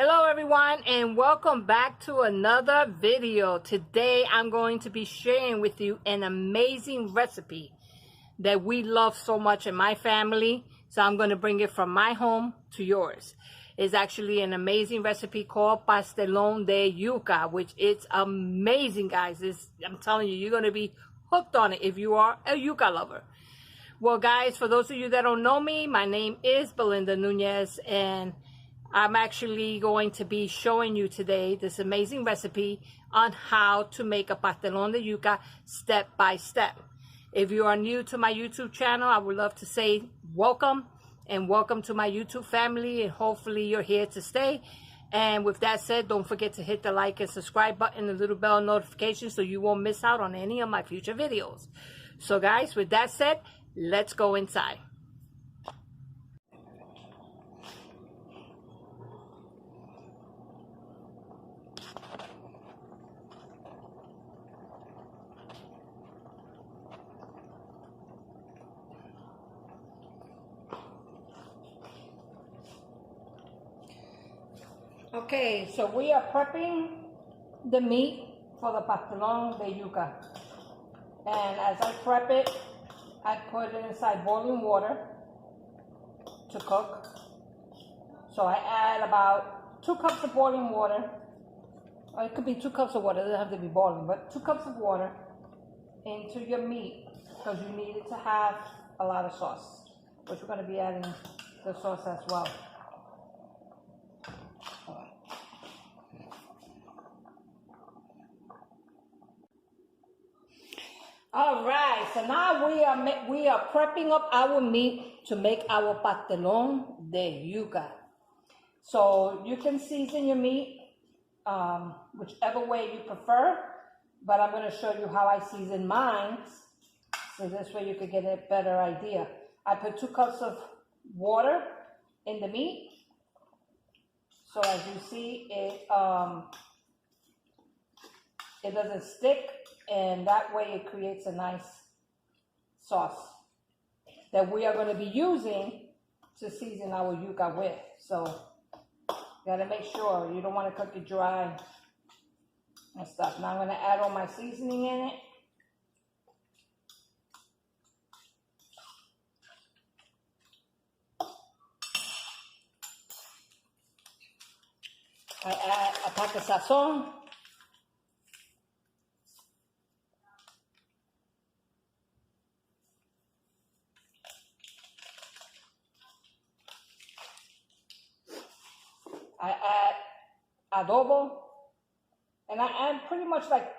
Hello everyone, and welcome back to another video. Today I'm going to be sharing with you an amazing recipe that we love so much in my family. So I'm going to bring it from my home to yours. It's actually an amazing recipe called Pastelon De Yuca, which is amazing, guys. I'm telling you, you're going to be hooked on it if you are a yuca lover. Well, guys, for those of you that don't know me, my name is Belinda Nunez, and I'm actually going to be showing you today this amazing recipe on how to make a pastelón de yuca step by step. If you are new to my YouTube channel, I would love to say welcome, and welcome to my YouTube family, and hopefully you're here to stay. And with that said, don't forget to hit the like and subscribe button and the little bell notification so you won't miss out on any of my future videos. So guys, with that said, let's go inside. Okay, so we are prepping the meat for the pastelón de yuca. And as I prep it, I put it inside boiling water to cook. So I add about 2 cups of boiling water, or it could be 2 cups of water, it doesn't have to be boiling, but 2 cups of water into your meat, because you need it to have a lot of sauce, which we're going to be adding the sauce as well. All right, so now we are prepping up our meat to make our pastelón de yuca. So you can season your meat whichever way you prefer, but I'm going to show you how I season mine, so this way you could get a better idea. I put 2 cups of water in the meat, so as you see, it doesn't stick, and that way it creates a nice sauce that we are going to be using to season our yuca with. So you got to make sure you don't want to cook it dry and stuff. Now I'm going to add all my seasoning in it. I add a pack of sazon. I add adobo, and I add pretty much like,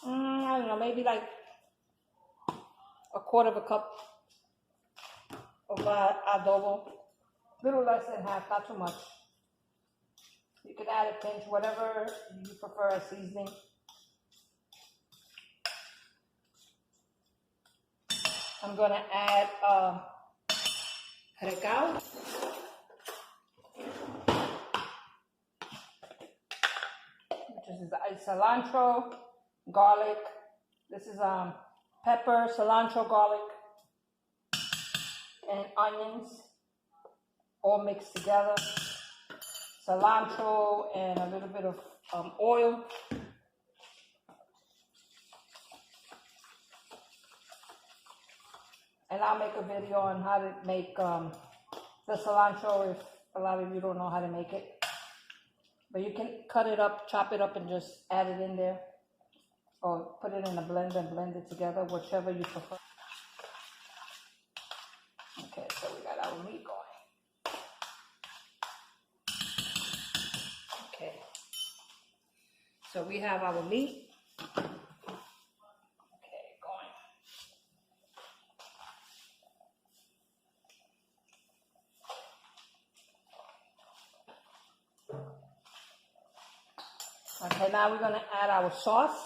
I don't know, maybe like a 1/4 cup of adobo, little less than half, not too much. You can add a pinch, whatever you prefer as seasoning. I'm going to add recao. This is cilantro, garlic. This is pepper, cilantro, garlic, and onions, all mixed together. Cilantro and a little bit of oil. And I'll make a video on how to make the cilantro if a lot of you don't know how to make it. But you can cut it up, chop it up, and just add it in there. Or put it in a blender and blend it together, whichever you prefer. Okay, so we got our meat going. Okay. So we have our meat. Okay, going. Okay, now we're going to add our sauce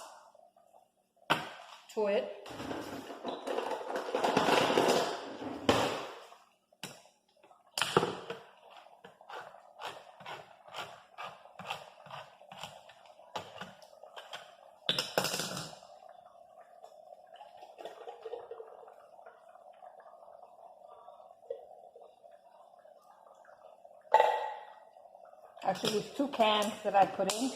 to it. Actually, it's 2 cans that I put in.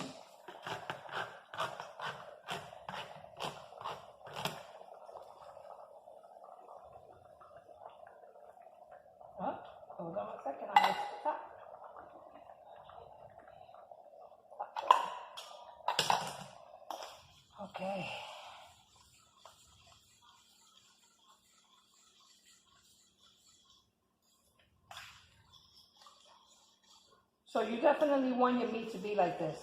Oh, hold on a second, I mixed it up. Okay. So you definitely want your meat to be like this.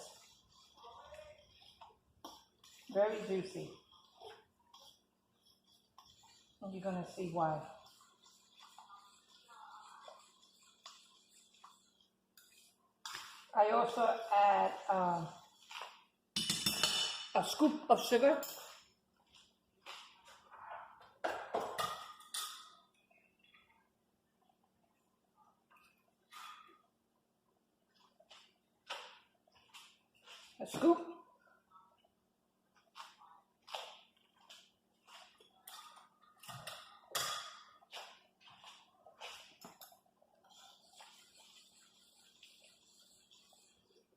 Very juicy. And you're gonna see why. I also add a scoop of sugar. A scoop.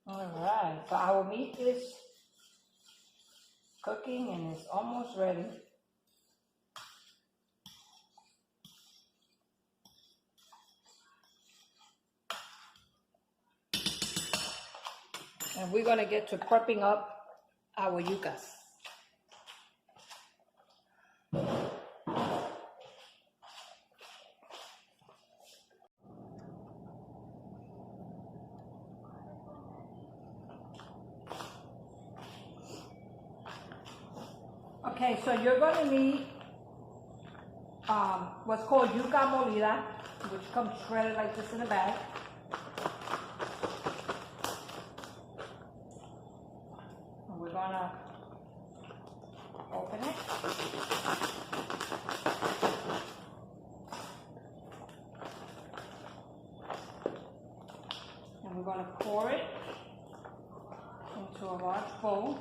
All right, so our meat is cooking and it's almost ready. And we're gonna get to prepping up our yucas. Okay, so you're going to need what's called Yuca Molida, which comes shredded like this in a bag. And we're going to open it. And we're going to pour it into a large bowl.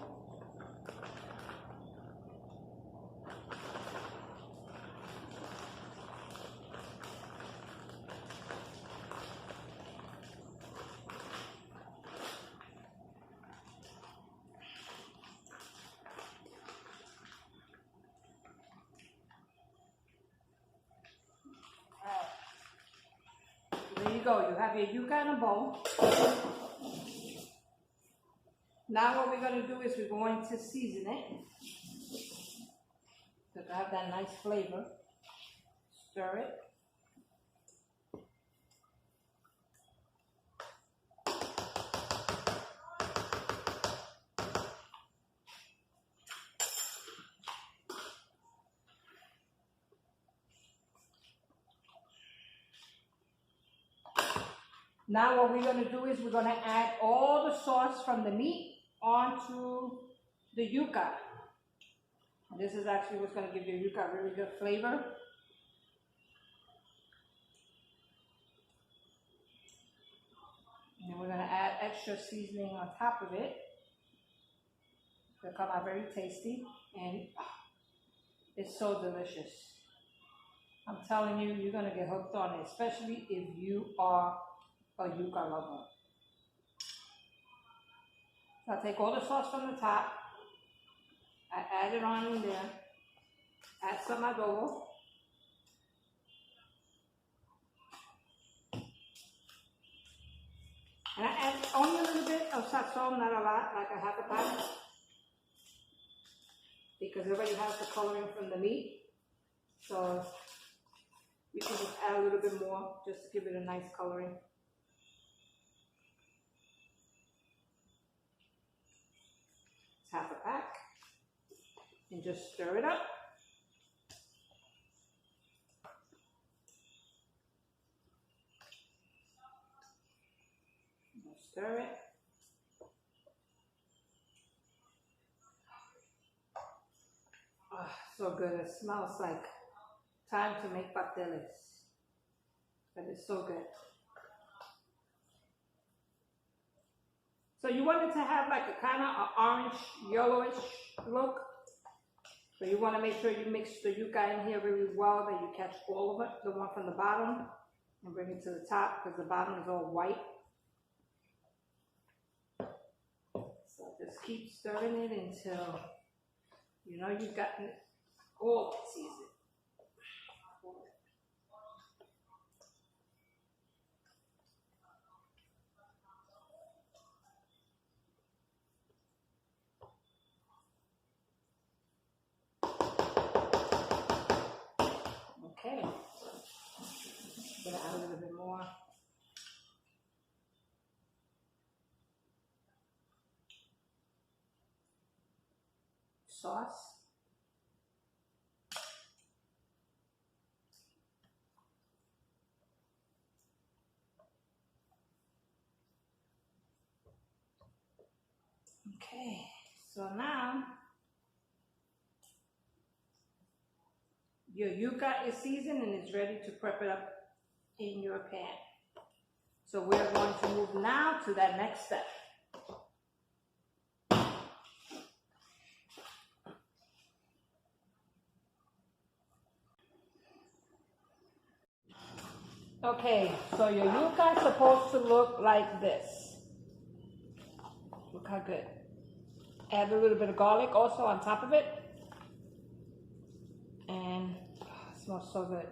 There you go, you have your yuca in a bowl. Now what we're going to do is we're going to season it to have that nice flavor. Stir it. Now what we're going to do is we're going to add all the sauce from the meat onto the yuca. This is actually what's going to give your yuca a really good flavor. And then we're going to add extra seasoning on top of it. It'll come out very tasty and it's so delicious. I'm telling you, you're going to get hooked on it, especially if you are a yuca lover. So I take all the sauce from the top, I add it on in there, add some adobo, and I add only a little bit of sazon, not a lot, like a half a pack, because it already has the coloring from the meat. So you can just add a little bit more just to give it a nice coloring. Half a pack, and just stir it up. Stir it. Oh, so good. It smells like time to make pasteles. But it's so good. So you want it to have like a kind of orange, yellowish look. So you want to make sure you mix the yuca in here really well, that you catch all of it, the one from the bottom, and bring it to the top because the bottom is all white. just keep stirring it until you know you've gotten it all seasoned. Okay, gonna add a little bit more. Sauce. Okay, so now your yuca is seasoned and is ready to prep it up in your pan. So we're going to move now to that next step. Okay, so your yuca is supposed to look like this. Look how good. Add a little bit of garlic also on top of it. And it smells so good.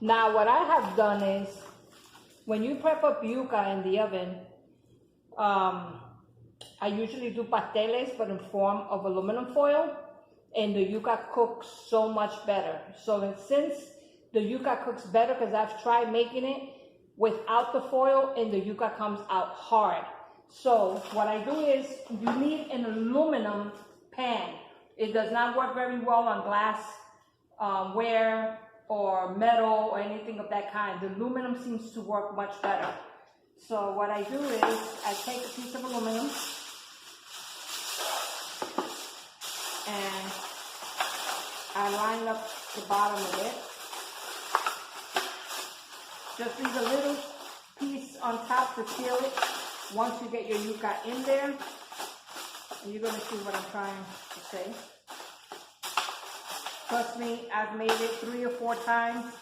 Now what I have done is, when you prep up yuca in the oven, I usually do pasteles, but in form of aluminum foil, and the yuca cooks so much better. So since the yuca cooks better, because I've tried making it without the foil, and the yuca comes out hard. So what I do is, you need an aluminum pan. It does not work very well on glass ware or metal or anything of that kind. The aluminum seems to work much better. So what I do is, I take a piece of aluminum and I line up the bottom of it. Just leave a little piece on top to seal it once you get your yuca in there. And you're going to see what I'm trying to say. Trust me, I've made it 3 or 4 times.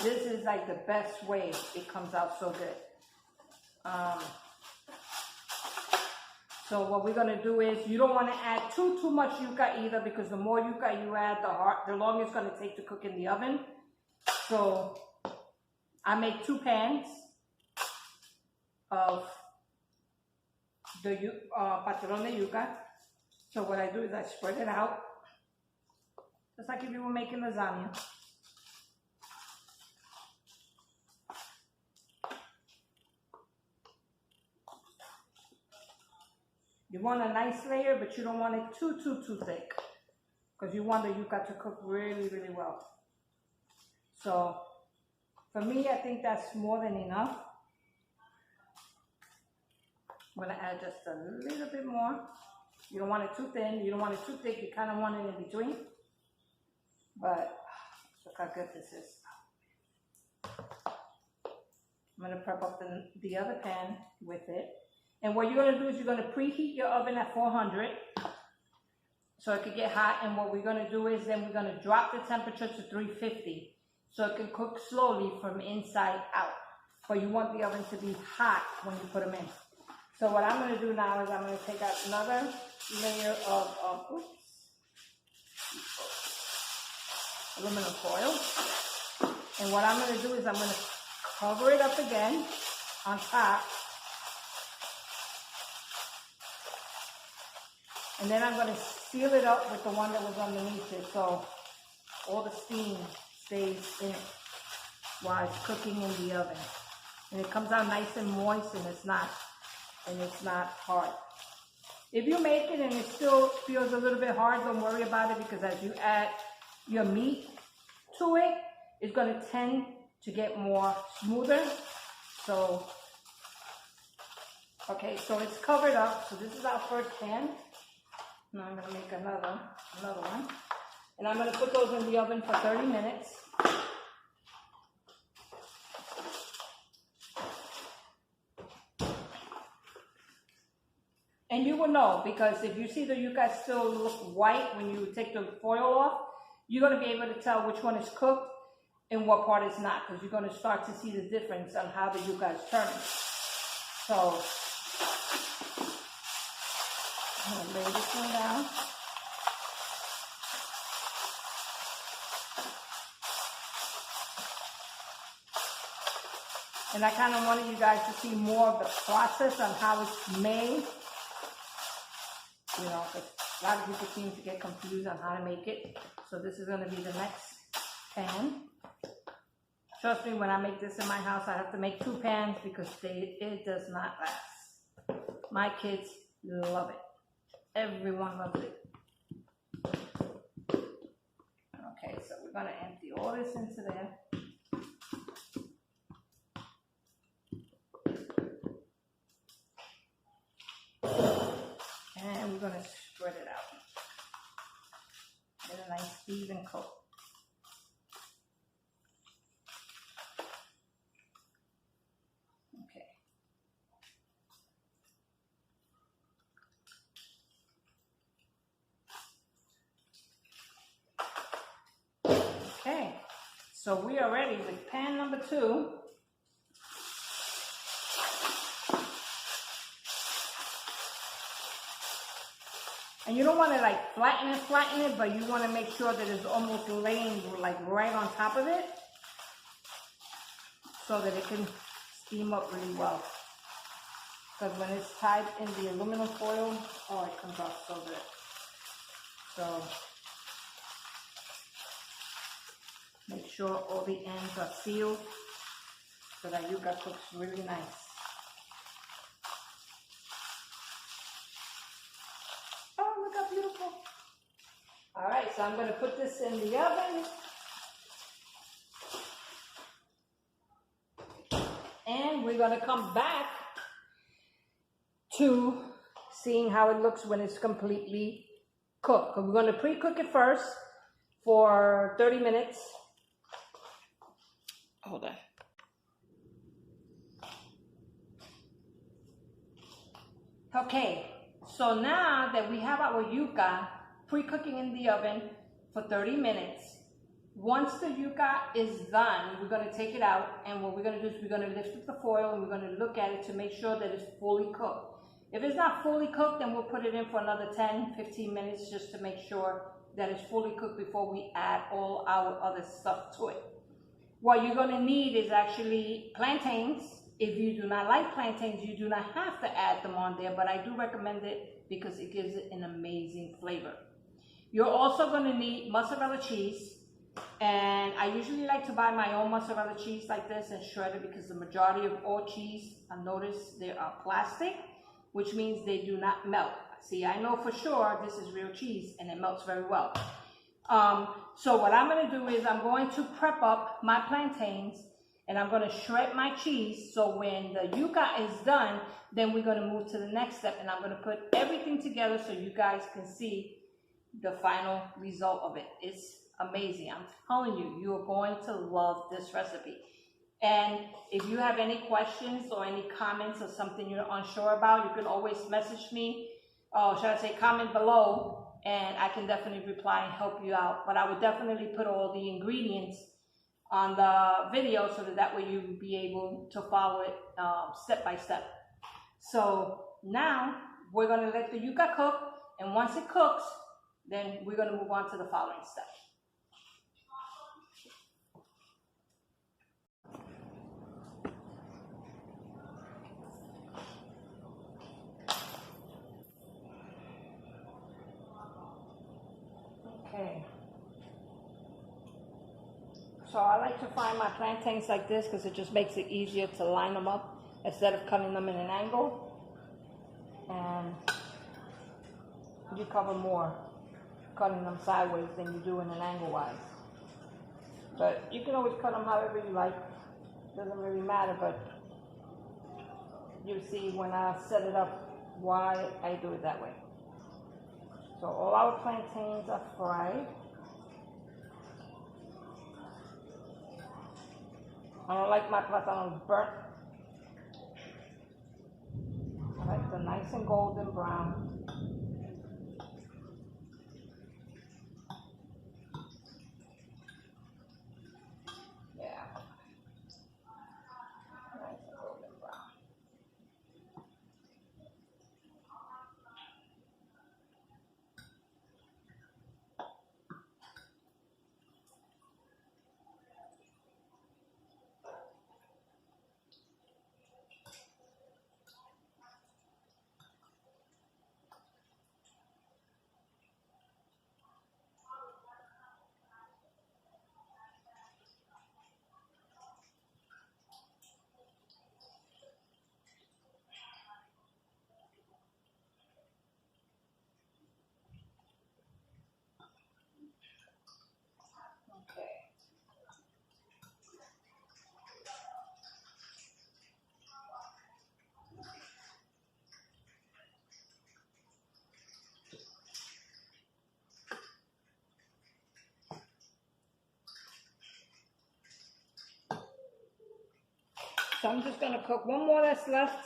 This is like the best way. It comes out so good. So what we're going to do is, you don't want to add too much yuca either, because the more yuca you add, the longer it's going to take to cook in the oven. So I make 2 pans of the Pastelon De Yuca. So what I do is I spread it out, just like if you were making lasagna. You want a nice layer, but you don't want it too thick, because you want the yuca to cook really well. So for me, I think that's more than enough. I'm going to add just a little bit more. You don't want it too thin, you don't want it too thick, you kind of want it in between. But look how good this is. I'm going to prep up the other pan with it. And what you're going to do is, you're going to preheat your oven at 400 so it can get hot. And what we're going to do is, then we're going to drop the temperature to 350 so it can cook slowly from inside out. But you want the oven to be hot when you put them in. So what I'm going to do now is, I'm going to take out another layer of aluminum foil. And what I'm going to do is, I'm going to cover it up again on top. And then I'm going to seal it up with the one that was underneath it, so all the steam stays in it while it's cooking in the oven. And it comes out nice and moist, and it's not hard. If you make it and it still feels a little bit hard, don't worry about it, because as you add your meat to it, it's going to tend to get more smoother. So, okay, so it's covered up. So this is our first pan. Now I'm going to make another one. And I'm going to put those in the oven for 30 minutes. And you will know, because if you see the yuca still look white when you take the foil off, you're going to be able to tell which one is cooked and what part is not, because you're going to start to see the difference on how the yuca is turning. So I'm going to lay this one down. And I kind of wanted you guys to see more of the process on how it's made. You know, a lot of people seem to get confused on how to make it. So this is going to be the next pan. Trust me, when I make this in my house, I have to make 2 pans because it does not last. My kids love it. Everyone loves it. Okay, so we're going to empty all this into there. And we're going to spread it out. Get a nice even coat. Okay, so we are ready with pan number 2. And you don't want to like flatten it, but you want to make sure that it's almost laying like right on top of it so that it can steam up really well. Because when it's tied in the aluminum foil, oh, it comes off so good. So make sure all the ends are sealed so that yuca cooks really nice. Oh, look how beautiful. All right, so I'm going to put this in the oven. And we're going to come back to seeing how it looks when it's completely cooked. We're going to pre-cook it first for 30 minutes. Hold on. Okay, so now that we have our yuca pre-cooking in the oven for 30 minutes, once the yuca is done, we're going to take it out, and what we're going to do is we're going to lift up the foil and we're going to look at it to make sure that it's fully cooked. If it's not fully cooked, then we'll put it in for another 10-15 minutes just to make sure that it's fully cooked before we add all our other stuff to it. What you're going to need is actually plantains. If you do not like plantains, you do not have to add them on there, but I do recommend it because it gives it an amazing flavor. You're also going to need mozzarella cheese, and I usually like to buy my own mozzarella cheese like this and shred it because the majority of all cheese, I notice they are plastic, which means they do not melt. See, I know for sure this is real cheese and it melts very well. So what I'm going to do is I'm going to prep up my plantains and I'm going to shred my cheese. So when the yuca is done, then we're going to move to the next step, and I'm going to put everything together so you guys can see the final result of it. It's amazing. I'm telling you, you are going to love this recipe. And if you have any questions or any comments or something you're unsure about, you can always message me, or should I say comment below, and I can definitely reply and help you out. But I would definitely put all the ingredients on the video so that way you will be able to follow it step by step. So now we're going to let the yuca cook, and once it cooks, then we're going to move on to the following step. Okay, so I like to find my plantains like this because it just makes it easier to line them up instead of cutting them in an angle, and you cover more cutting them sideways than you do in an angle wise. But you can always cut them however you like, doesn't really matter, but you see when I set it up why I do it that way. So all our plantains are fried. I don't like my plantains burnt. I like them nice and golden brown. Yeah. Nice and golden brown. So I'm just gonna cook one more that's left.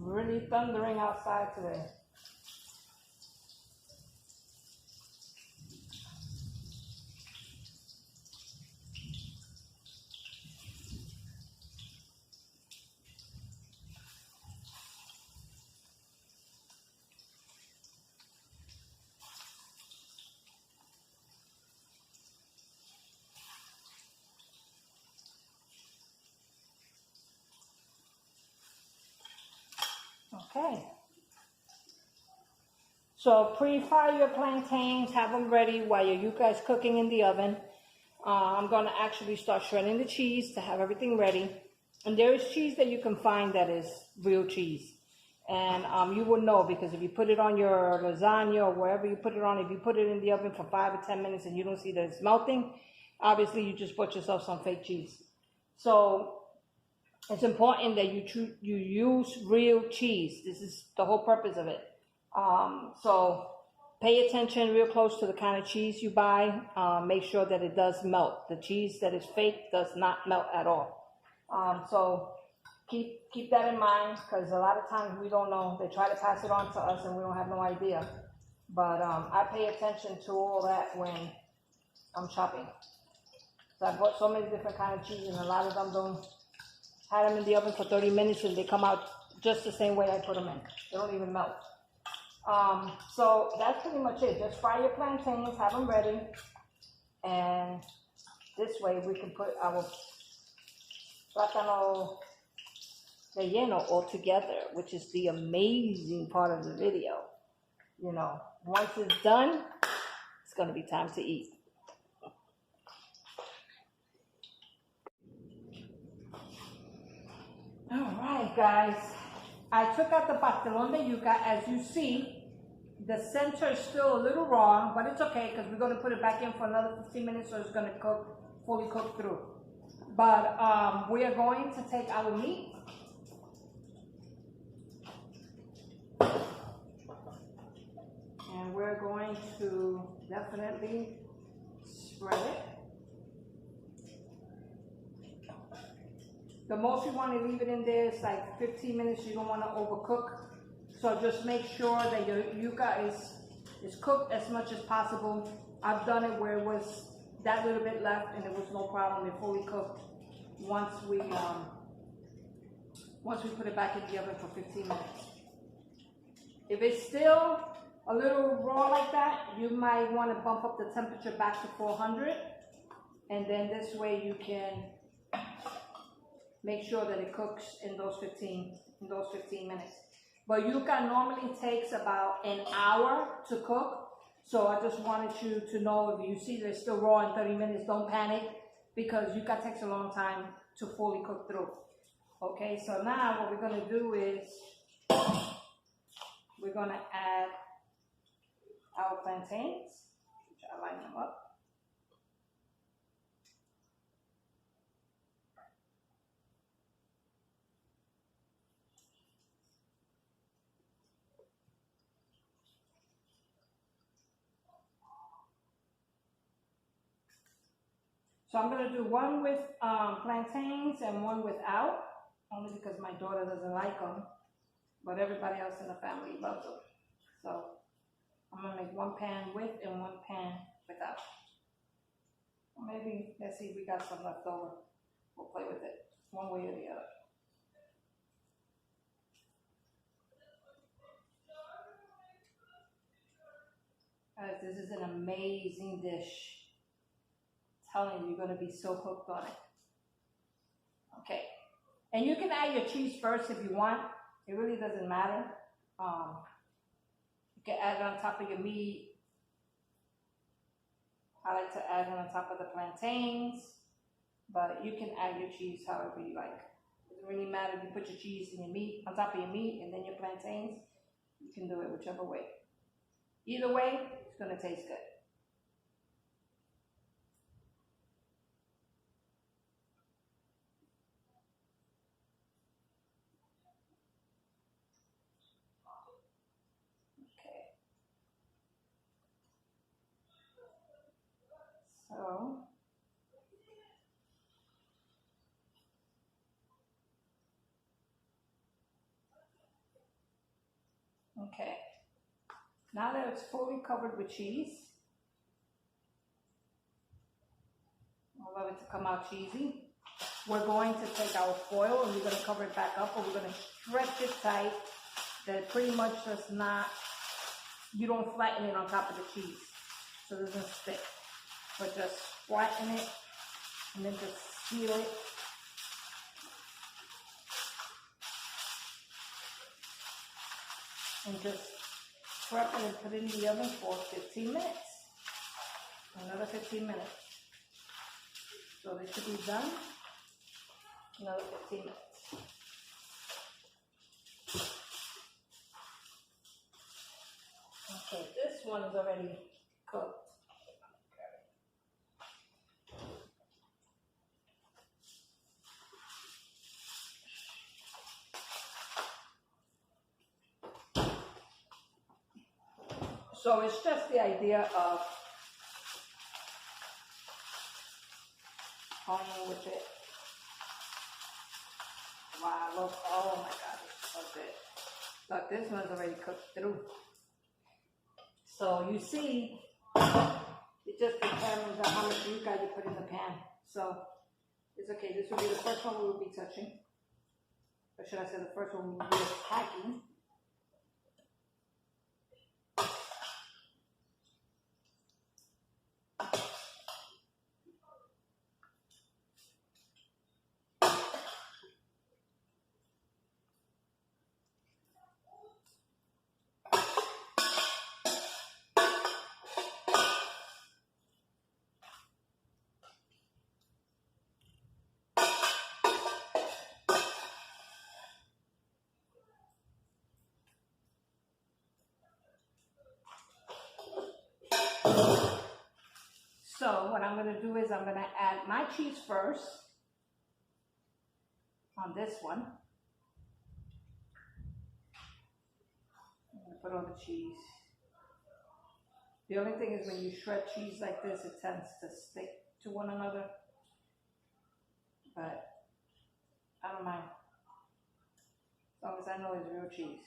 Really thundering outside today. Okay. So pre-fry your plantains, have them ready while your yuca is cooking in the oven. I'm going to actually start shredding the cheese to have everything ready. And there is cheese that you can find that is real cheese. And you will know, because if you put it on your lasagna or wherever you put it on, if you put it in the oven for 5 or 10 minutes and you don't see that it's melting, obviously you just bought yourself some fake cheese. So it's important that you use real cheese. This is the whole purpose of it. So pay attention real close to the kind of cheese you buy. Make sure that it does melt. The cheese that is fake does not melt at all. So keep that in mind, because a lot of times we don't know. They try to pass it on to us and we don't have no idea. But I pay attention to all that when I'm shopping. So I bought so many different kinds of cheese, and a lot of them don't have them in the oven for 30 minutes and they come out just the same way I put them in. They don't even melt. So that's pretty much it. Just fry your plantains, have them ready, and this way we can put our plátano relleno all together, which is the amazing part of the video. You know, once it's done, it's going to be time to eat. All right, guys. I took out the Pastelon De Yuca. As you see, the center is still a little raw, but it's okay because we're going to put it back in for another 15 minutes, so it's going to cook, fully cook through. But we are going to take our meat. And we're going to definitely spread it. The most you want to leave it in there is like 15 minutes. You don't want to overcook. So just make sure that your yuca is cooked as much as possible. I've done it where it was that little bit left and it was no problem. It fully cooked once we put it back in the oven for 15 minutes. If it's still a little raw like that, you might want to bump up the temperature back to 400, and then this way you can make sure that it cooks in those 15 minutes. But yuca normally takes about an hour to cook. So I just wanted you to know, if you see that it's still raw in 30 minutes, don't panic, because yuca takes a long time to fully cook through. Okay, so now what we're going to do is we're going to add our plantains, which I line them up. So I'm going to do one with plantains and one without, only because my daughter doesn't like them, but everybody else in the family loves them. So I'm going to make one pan with and one pan without. Or maybe, let's see if we got some left over. We'll play with it one way or the other. Guys, this is an amazing dish. Telling you, you're going to be so hooked on it. Okay, and you can add your cheese first if you want. It really doesn't matter. You can add it on top of your meat. I like to add it on top of the plantains, but you can add your cheese however you like. Doesn't really matter if you put your cheese and your meat on top of your meat and then your plantains. You can do it whichever way. Either way, it's going to taste good. So, okay. Now that it's fully covered with cheese, I love it to come out cheesy. We're going to take our foil and we're going to cover it back up, and we're going to stretch it tight that it pretty much does not, you don't flatten it on top of the cheese so it doesn't stick. But just flatten it and then just seal it. And just prep it and put it in the oven for 15 minutes. Another 15 minutes. So this should be done. Another 15 minutes. Okay, this one is already cooked. So it's just the idea of playing with it. Wow, look, oh my God, it's so good. Look, this one's already cooked through. So you see, it just determines on how much yuca you put in the pan. So it's okay, this will be the first one we will be touching. Or should I say the first one we will be packing. So what I'm going to do is I'm going to add my cheese first on this one. I'm going to put all the cheese. The only thing is when you shred cheese like this, it tends to stick to one another. But I don't mind, as long as I know it's real cheese.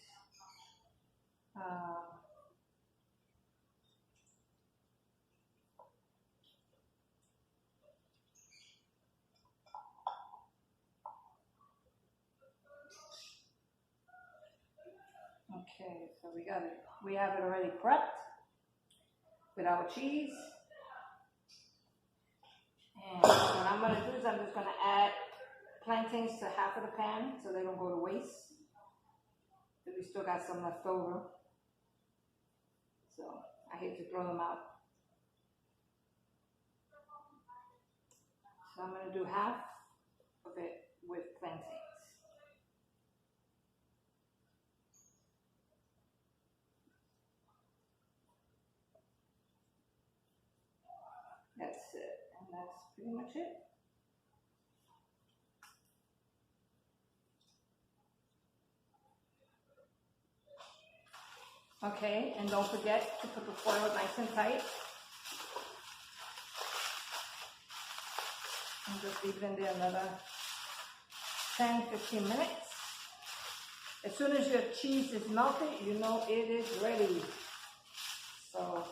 Okay, so we got it. We have it already prepped with our cheese. And what I'm going to do is I'm just going to add plantains to half of the pan so they don't go to waste. But we still got some left over. So I hate to throw them out. So I'm going to do half of it with plantains. That's it, and that's pretty much it. Okay, and don't forget to put the foil nice and tight. And just leave it in there another 10-15 minutes. As soon as your cheese is melted, you know it is ready. So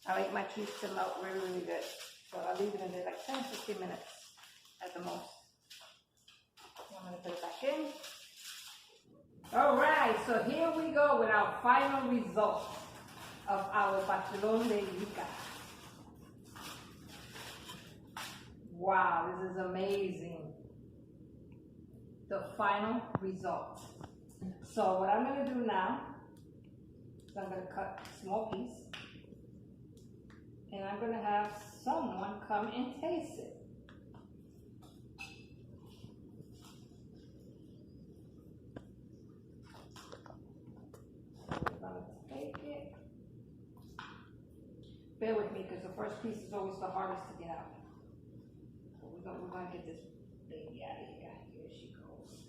I like my cheese to melt really, really good. So I'll leave it in there like 10-15 minutes at the most. I'm going to put it back in. All right, so here we go with our final result of our Pastelon De Yuca. Wow, this is amazing. The final result. So what I'm going to do now is I'm going to cut a small piece. And I'm going to have someone come and taste it. bear with me because the first piece is always the hardest to get out. So we're gonna get this baby out of here. Here she goes.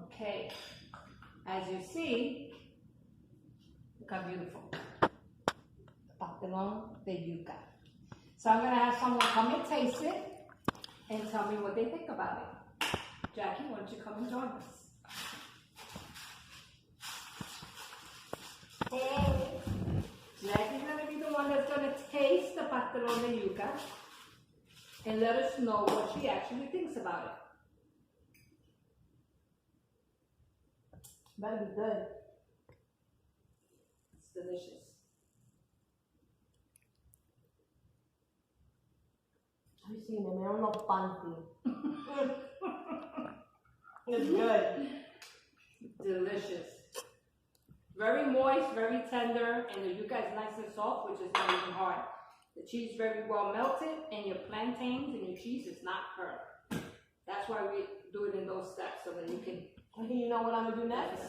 Okay, as you see, look how beautiful. Pastelon De Yuca. So I'm gonna have someone come and taste it and tell me what they think about it. Jackie, why don't you come and join us? Hey, Jackie's gonna be the one that's gonna taste the Pastelon De Yuca and let us know what she actually thinks about it. Better be good. It's delicious. I've seen them. I don't know Plantain. It's good. Delicious. Very moist, very tender, and the yuca is nice and soft, which is not even hard. The cheese is very well melted, and your plantains and your cheese is not burnt. That's why we do it in those steps, so that you can. You know what I'm gonna do next?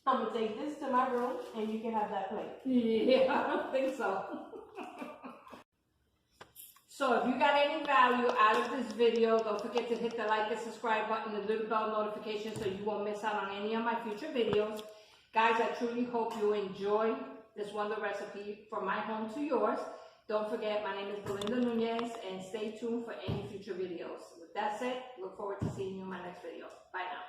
I'm gonna take this to my room, and you can have that plate. Yeah, I don't think so. So if you got any value out of this video, don't forget to hit the like and subscribe button, the little bell notification, so you won't miss out on any of my future videos. Guys, I truly hope you enjoy this wonder recipe from my home to yours. Don't forget, my name is Belinda Nunez, and stay tuned for any future videos. With that said, look forward to seeing you in my next video. Bye now.